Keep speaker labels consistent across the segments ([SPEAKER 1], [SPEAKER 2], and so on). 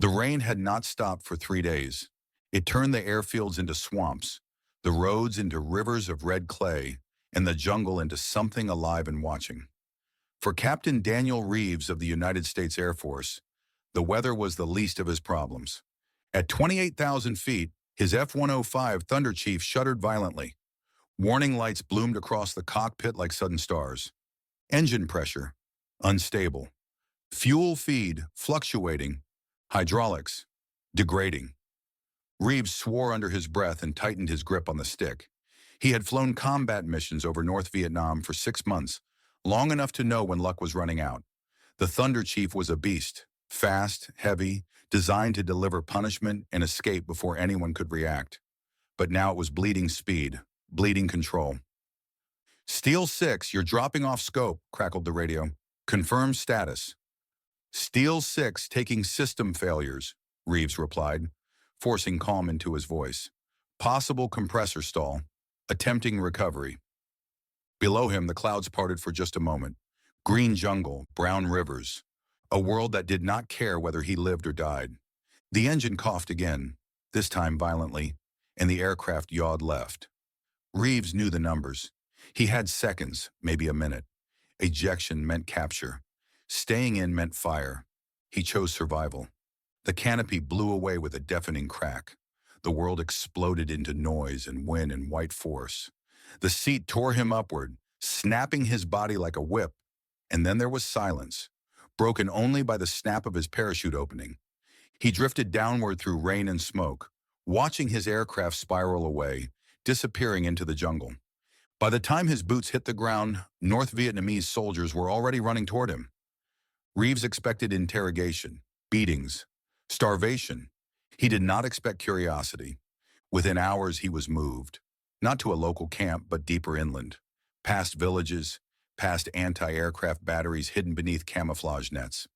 [SPEAKER 1] The rain had not stopped for 3 days. It turned the airfields into swamps, the roads into rivers of red clay, and the jungle into something alive and watching. For Captain Daniel Reeves of the United States Air Force, the weather was the least of his problems. At 28,000 feet, his F-105 Thunderchief shuddered violently. Warning lights bloomed across the cockpit like sudden stars. Engine pressure, unstable. Fuel feed, fluctuating. Hydraulics, degrading. Reeves swore under his breath and tightened his grip on the stick. He had flown combat missions over North Vietnam for 6 months, long enough to know when luck was running out. The Thunderchief was a beast, fast, heavy, designed to deliver punishment and escape before anyone could react. But now it was bleeding speed, bleeding control. "Steel 6, you're dropping off scope," crackled the radio. "Confirm status." "Steel 6 taking system failures," Reeves replied, forcing calm into his voice. "Possible compressor stall. Attempting recovery." Below him, the clouds parted for just a moment. Green jungle, brown rivers. A world that did not care whether he lived or died. The engine coughed again, this time violently, and the aircraft yawed left. Reeves knew the numbers. He had seconds, maybe a minute. Ejection meant capture. Staying in meant fire. He chose survival. The canopy blew away with a deafening crack. The world exploded into noise and wind and white force. The seat tore him upward, snapping his body like a whip. And then there was silence, broken only by the snap of his parachute opening. He drifted downward through rain and smoke, watching his aircraft spiral away, disappearing into the jungle. By the time his boots hit the ground, North Vietnamese soldiers were already running toward him. Reeves expected interrogation, beatings, starvation. He did not expect curiosity. Within hours, he was moved. Not to a local camp, but deeper inland. Past villages, past anti-aircraft batteries hidden beneath camouflage nets.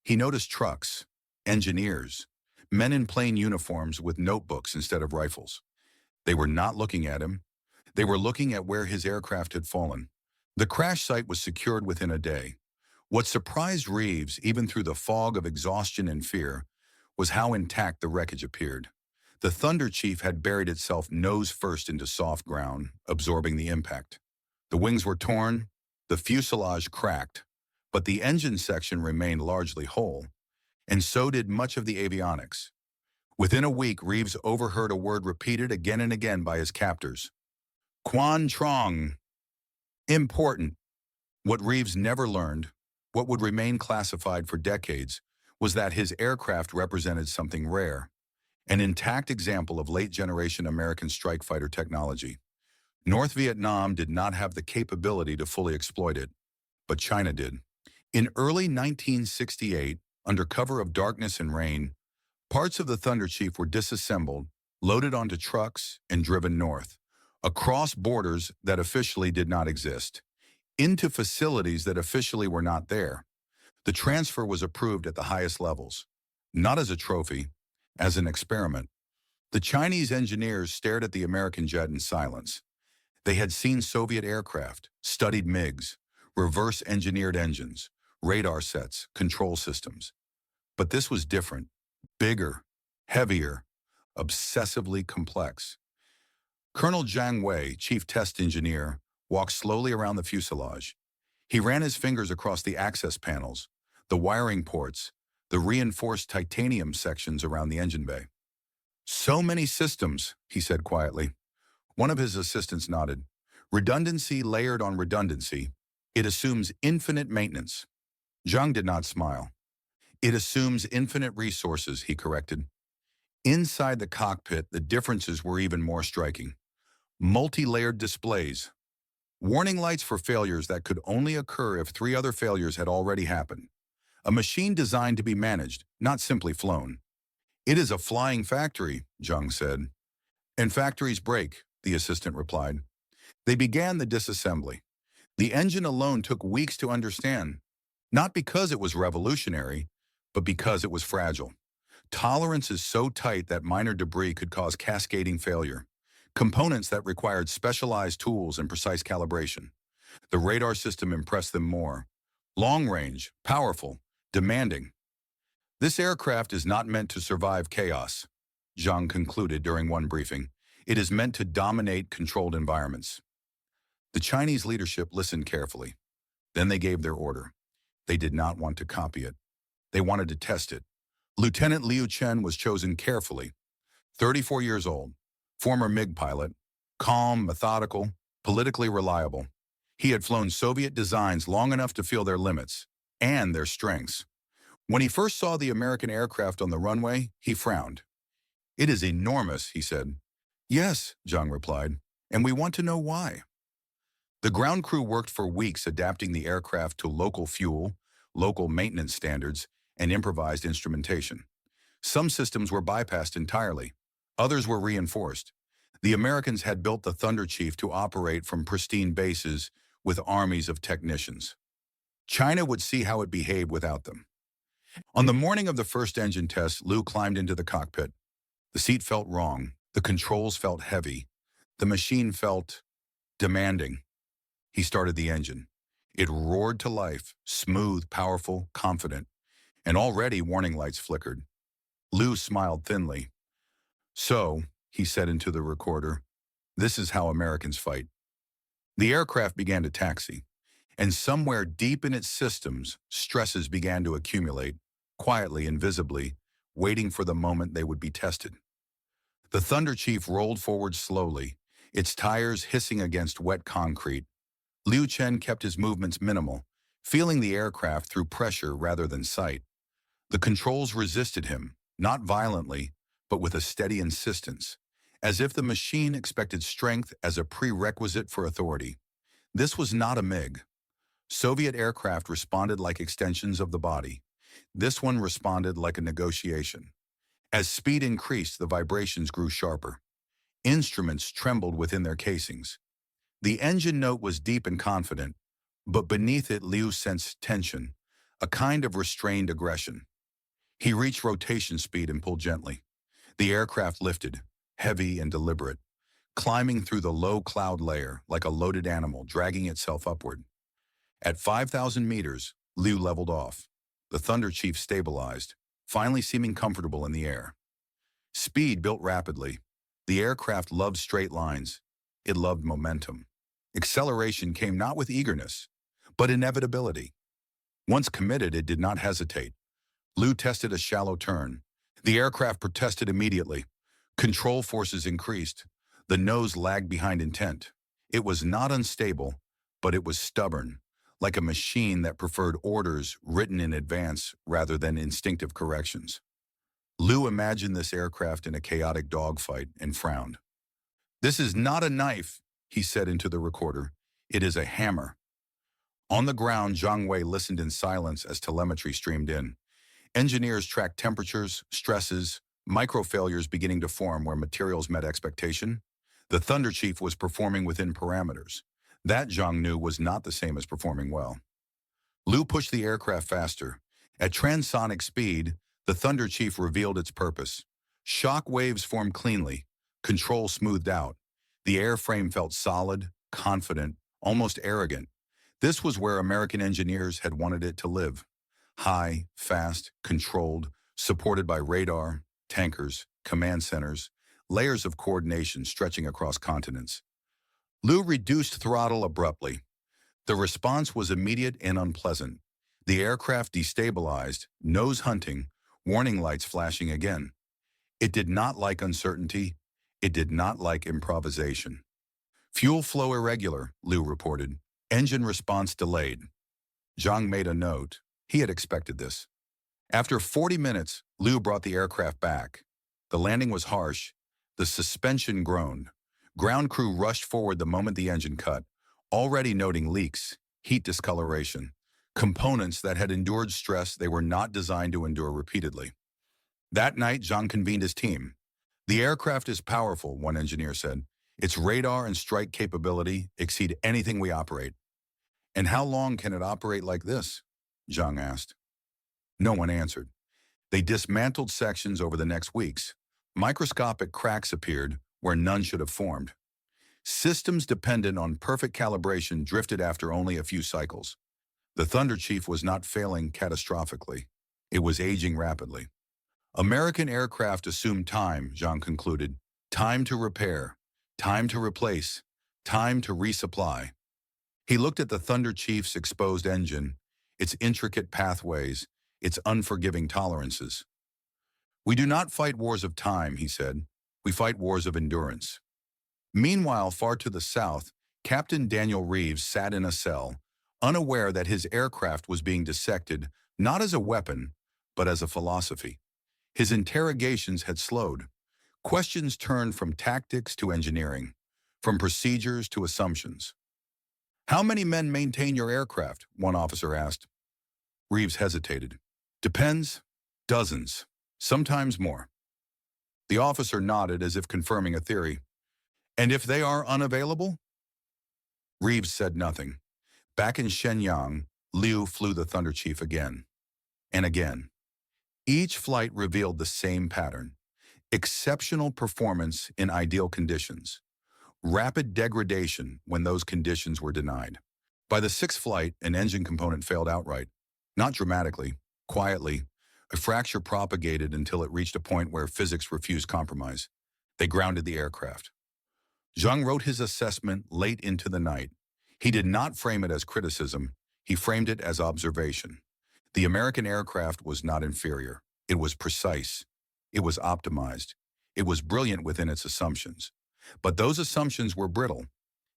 [SPEAKER 1] He noticed trucks, engineers, men in plain uniforms with notebooks instead of rifles. They were not looking at him. They were looking at where his aircraft had fallen. The crash site was secured within a day. What surprised Reeves, even through the fog of exhaustion and fear, was how intact the wreckage appeared. The Thunderchief had buried itself nose first into soft ground, absorbing the impact. The wings were torn, the fuselage cracked, but the engine section remained largely whole, and so did much of the avionics. Within a week, Reeves overheard a word repeated again and again by his captors. Quan Trong. Important. What Reeves never learned, what would remain classified for decades, was that his aircraft represented something rare, an intact example of late-generation American strike fighter technology. North Vietnam did not have the capability to fully exploit it, but China did. In early 1968, under cover of darkness and rain, parts of the Thunderchief were disassembled, loaded onto trucks, and driven north, across borders that officially did not exist, into facilities that officially were not there. The transfer was approved at the highest levels, not as a trophy, as an experiment. The Chinese engineers stared at the American jet in silence. They had seen Soviet aircraft, studied MiGs, reverse-engineered engines, radar sets, control systems. But this was different, bigger, heavier, obsessively complex. Colonel Jiang Wei, chief test engineer, walked slowly around the fuselage. He ran his fingers across the access panels, the wiring ports, the reinforced titanium sections around the engine bay. "So many systems," he said quietly. One of his assistants nodded. "Redundancy layered on redundancy. It assumes infinite maintenance." Zhang did not smile. "It assumes infinite resources," he corrected. Inside the cockpit, the differences were even more striking. Multi-layered displays. Warning lights for failures that could only occur if 3 other failures had already happened. A machine designed to be managed, not simply flown. "It is a flying factory," Zhang said. "And factories break," the assistant replied. They began the disassembly. The engine alone took weeks to understand, not because it was revolutionary, but because it was fragile. Tolerance is so tight that minor debris could cause cascading failure. Components that required specialized tools and precise calibration. The radar system impressed them more. Long range, powerful, demanding. This aircraft is not meant to survive chaos, Zhang concluded during one briefing. It is meant to dominate controlled environments. The Chinese leadership listened carefully. Then they gave their order. They did not want to copy it. They wanted to test it. Lieutenant Liu Chen was chosen carefully. 34 years old, former MiG pilot, calm, methodical, politically reliable. He had flown Soviet designs long enough to feel their limits and their strengths. When he first saw the American aircraft on the runway, he frowned. "It is enormous," he said. "Yes," Zhang replied, "and we want to know why." The ground crew worked for weeks adapting the aircraft to local fuel, local maintenance standards, and improvised instrumentation. Some systems were bypassed entirely. Others were reinforced. The Americans had built the Thunderchief to operate from pristine bases with armies of technicians. China would see how it behaved without them. On the morning of the first engine test, Liu climbed into the cockpit. The seat felt wrong. The controls felt heavy. The machine felt demanding. He started the engine. It roared to life, smooth, powerful, confident, and already warning lights flickered. Liu smiled thinly. "So," he said into the recorder, "this is how Americans fight." The aircraft began to taxi, and somewhere deep in its systems, stresses began to accumulate, quietly and visibly, waiting for the moment they would be tested. The Thunderchief rolled forward slowly, its tires hissing against wet concrete. Liu Chen kept his movements minimal, feeling the aircraft through pressure rather than sight. The controls resisted him, not violently, but with a steady insistence, as if the machine expected strength as a prerequisite for authority. This was not a MiG. Soviet aircraft responded like extensions of the body. This one responded like a negotiation. As speed increased, the vibrations grew sharper. Instruments trembled within their casings. The engine note was deep and confident, but beneath it Liu sensed tension, a kind of restrained aggression. He reached rotation speed and pulled gently. The aircraft lifted, heavy and deliberate, climbing through the low cloud layer like a loaded animal dragging itself upward. At 5,000 meters, Liu leveled off. The Thunderchief stabilized, finally seeming comfortable in the air. Speed built rapidly. The aircraft loved straight lines. It loved momentum. Acceleration came not with eagerness, but inevitability. Once committed, it did not hesitate. Liu tested a shallow turn. The aircraft protested immediately. Control forces increased. The nose lagged behind intent. It was not unstable, but it was stubborn, like a machine that preferred orders written in advance rather than instinctive corrections. Liu imagined this aircraft in a chaotic dogfight and frowned. "This is not a knife," he said into the recorder. "It is a hammer." On the ground, Zhang Wei listened in silence as telemetry streamed in. Engineers tracked temperatures, stresses, micro-failures beginning to form where materials met expectation. The Thunderchief was performing within parameters. That, Zhang knew, was not the same as performing well. Liu pushed the aircraft faster. At transonic speed, the Thunderchief revealed its purpose. Shock waves formed cleanly. Control smoothed out. The airframe felt solid, confident, almost arrogant. This was where American engineers had wanted it to live. High, fast, controlled, supported by radar, tankers, command centers, layers of coordination stretching across continents. Liu reduced throttle abruptly. The response was immediate and unpleasant. The aircraft destabilized, nose hunting, warning lights flashing again. It did not like uncertainty. It did not like improvisation. "Fuel flow irregular," Liu reported. "Engine response delayed." Zhang made a note. He had expected this. After 40 minutes, Liu brought the aircraft back. The landing was harsh. The suspension groaned. Ground crew rushed forward the moment the engine cut, already noting leaks, heat discoloration, components that had endured stress they were not designed to endure repeatedly. That night, Zhang convened his team. "The aircraft is powerful," one engineer said. "Its radar and strike capability exceed anything we operate." "And how long can it operate like this?" Zhang asked. No one answered. They dismantled sections over the next weeks. Microscopic cracks appeared where none should have formed. Systems dependent on perfect calibration drifted after only a few cycles. The Thunderchief was not failing catastrophically. It was aging rapidly. American aircraft assumed time, Zhang concluded. Time to repair, time to replace, time to resupply. He looked at the Thunderchief's exposed engine, its intricate pathways, its unforgiving tolerances. We do not fight wars of time, he said. We fight wars of endurance. Meanwhile, far to the south, Captain Daniel Reeves sat in a cell, unaware that his aircraft was being dissected not as a weapon, but as a philosophy. His interrogations had slowed. Questions turned from tactics to engineering, from procedures to assumptions. How many men maintain your aircraft? One officer asked. Reeves hesitated. Depends. Dozens. Sometimes more. The officer nodded as if confirming a theory. And if they are unavailable? Reeves said nothing. Back in Shenyang, Liu flew the Thunderchief again. And again. Each flight revealed the same pattern. Exceptional performance in ideal conditions. Rapid degradation when those conditions were denied. By the sixth flight, an engine component failed outright. Not dramatically, quietly. A fracture propagated until it reached a point where physics refused compromise. They grounded the aircraft. Zhang wrote his assessment late into the night. He did not frame it as criticism. He framed it as observation. The American aircraft was not inferior. It was precise. It was optimized. It was brilliant within its assumptions. But those assumptions were brittle.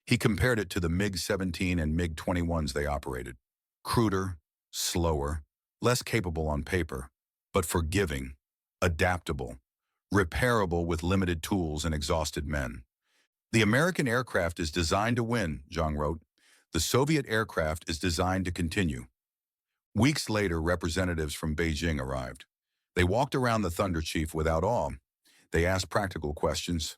[SPEAKER 1] He compared it to the MiG-17 and MiG-21s they operated. Cruder, slower, less capable on paper, but forgiving, adaptable, repairable with limited tools and exhausted men. The American aircraft is designed to win, Zhang wrote. The Soviet aircraft is designed to continue. Weeks later, representatives from Beijing arrived. They walked around the Thunderchief without awe. They asked practical questions.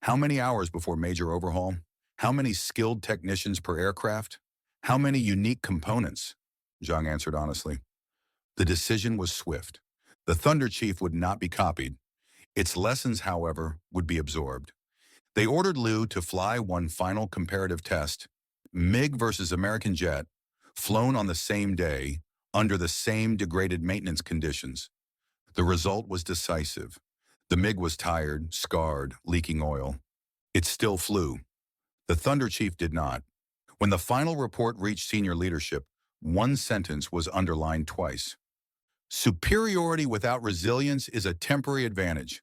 [SPEAKER 1] How many hours before major overhaul? How many skilled technicians per aircraft? How many unique components? Zhang answered honestly. The decision was swift. The Thunderchief would not be copied. Its lessons, however, would be absorbed. They ordered Liu to fly one final comparative test, MiG versus American jet, flown on the same day, under the same degraded maintenance conditions. The result was decisive. The MiG was tired, scarred, leaking oil. It still flew. The Thunderchief did not. When the final report reached senior leadership, one sentence was underlined twice. Superiority without resilience is a temporary advantage.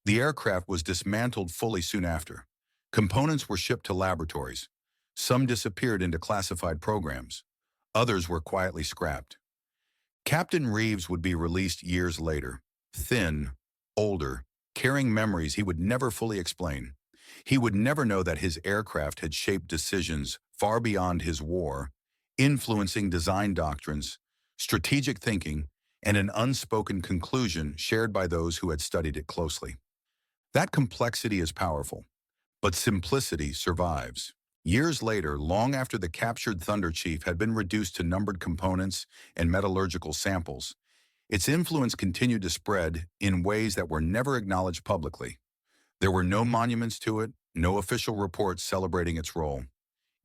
[SPEAKER 1] The aircraft was dismantled fully soon after. Components were shipped to laboratories. Some disappeared into classified programs. Others were quietly scrapped. Captain Reeves would be released years later, thin, older, carrying memories he would never fully explain. He would never know that his aircraft had shaped decisions far beyond his war, influencing design doctrines, strategic thinking, and an unspoken conclusion shared by those who had studied it closely. That complexity is powerful, but simplicity survives. Years later, long after the captured Thunderchief had been reduced to numbered components and metallurgical samples, its influence continued to spread in ways that were never acknowledged publicly. There were no monuments to it, no official reports celebrating its role.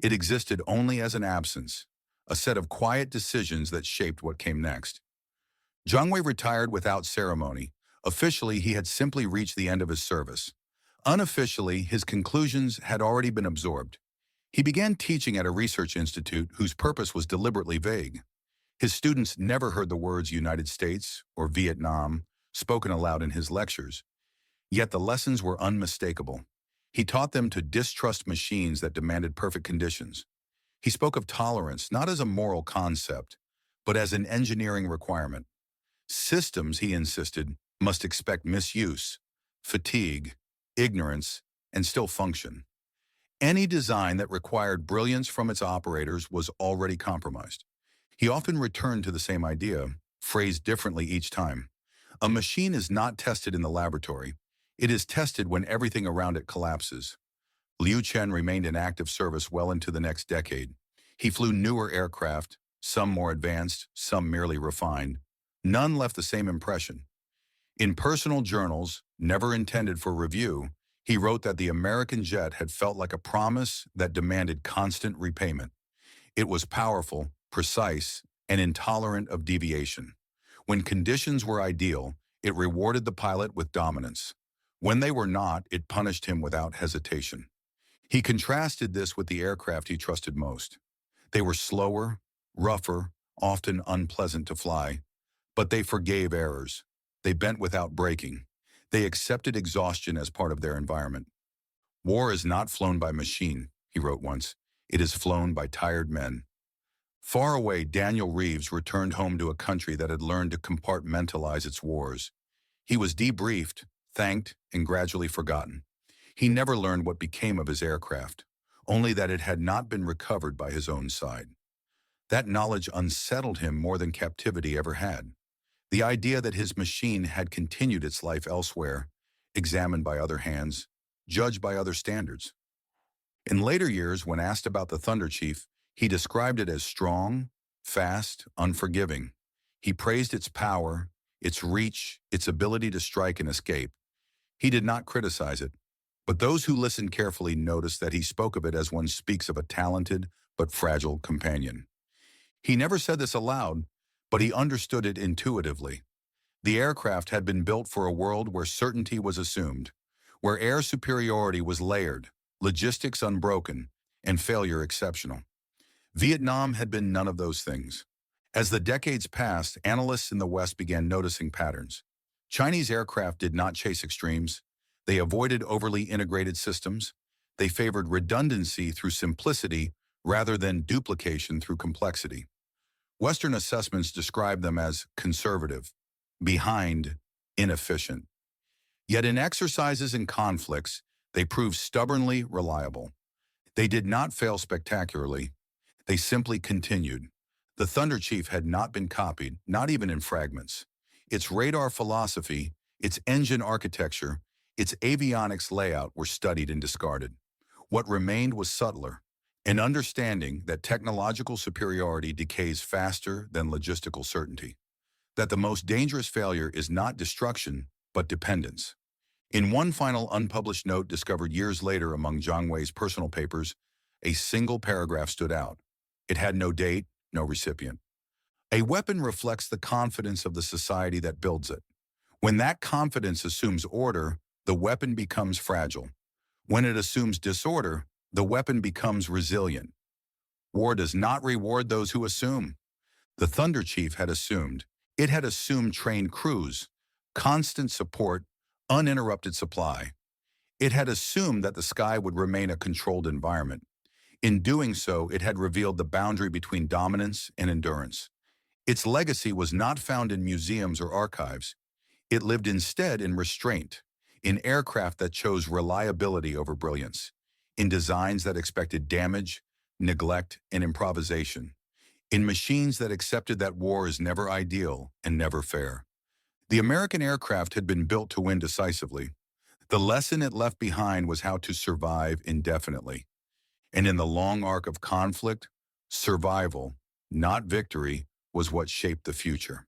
[SPEAKER 1] It existed only as an absence, a set of quiet decisions that shaped what came next. Zhang Wei retired without ceremony. Officially, he had simply reached the end of his service. Unofficially, his conclusions had already been absorbed. He began teaching at a research institute whose purpose was deliberately vague. His students never heard the words United States or Vietnam spoken aloud in his lectures. Yet the lessons were unmistakable. He taught them to distrust machines that demanded perfect conditions. He spoke of tolerance not as a moral concept, but as an engineering requirement. Systems, he insisted, must expect misuse, fatigue, ignorance, and still function. Any design that required brilliance from its operators was already compromised. He often returned to the same idea, phrased differently each time. A machine is not tested in the laboratory. It is tested when everything around it collapses. Liu Chen remained in active service well into the next decade. He flew newer aircraft, some more advanced, some merely refined. None left the same impression. In personal journals, never intended for review, he wrote that the American jet had felt like a promise that demanded constant repayment. It was powerful, precise, and intolerant of deviation. When conditions were ideal, it rewarded the pilot with dominance. When they were not, it punished him without hesitation. He contrasted this with the aircraft he trusted most. They were slower, rougher, often unpleasant to fly, but they forgave errors. They bent without breaking. They accepted exhaustion as part of their environment. War is not flown by machine, he wrote once. It is flown by tired men. Far away, Daniel Reeves returned home to a country that had learned to compartmentalize its wars. He was debriefed, thanked, and gradually forgotten. He never learned what became of his aircraft, only that it had not been recovered by his own side. That knowledge unsettled him more than captivity ever had. The idea that his machine had continued its life elsewhere, examined by other hands, judged by other standards. In later years, when asked about the Thunderchief, he described it as strong, fast, unforgiving. He praised its power, its reach, its ability to strike and escape. He did not criticize it, but those who listened carefully noticed that he spoke of it as one speaks of a talented but fragile companion. He never said this aloud, but he understood it intuitively. The aircraft had been built for a world where certainty was assumed, where air superiority was layered, logistics unbroken, and failure exceptional. Vietnam had been none of those things. As the decades passed, analysts in the West began noticing patterns. Chinese aircraft did not chase extremes. They avoided overly integrated systems. They favored redundancy through simplicity rather than duplication through complexity. Western assessments describe them as conservative, behind, inefficient. Yet in exercises and conflicts, they proved stubbornly reliable. They did not fail spectacularly. They simply continued. The Thunderchief had not been copied, not even in fragments. Its radar philosophy, its engine architecture, its avionics layout were studied and discarded. What remained was subtler, an understanding that technological superiority decays faster than logistical certainty, that the most dangerous failure is not destruction, but dependence. In one final unpublished note discovered years later among Zhang Wei's personal papers, a single paragraph stood out. It had no date, no recipient. A weapon reflects the confidence of the society that builds it. When that confidence assumes order, the weapon becomes fragile. When it assumes disorder, the weapon becomes resilient. War does not reward those who assume. The Thunderchief had assumed. It had assumed trained crews, constant support, uninterrupted supply. It had assumed that the sky would remain a controlled environment. In doing so, it had revealed the boundary between dominance and endurance. Its legacy was not found in museums or archives. It lived instead in restraint, in aircraft that chose reliability over brilliance, in designs that expected damage, neglect, and improvisation, in machines that accepted that war is never ideal and never fair. The American aircraft had been built to win decisively. The lesson it left behind was how to survive indefinitely. And in the long arc of conflict, survival, not victory, was what shaped the future.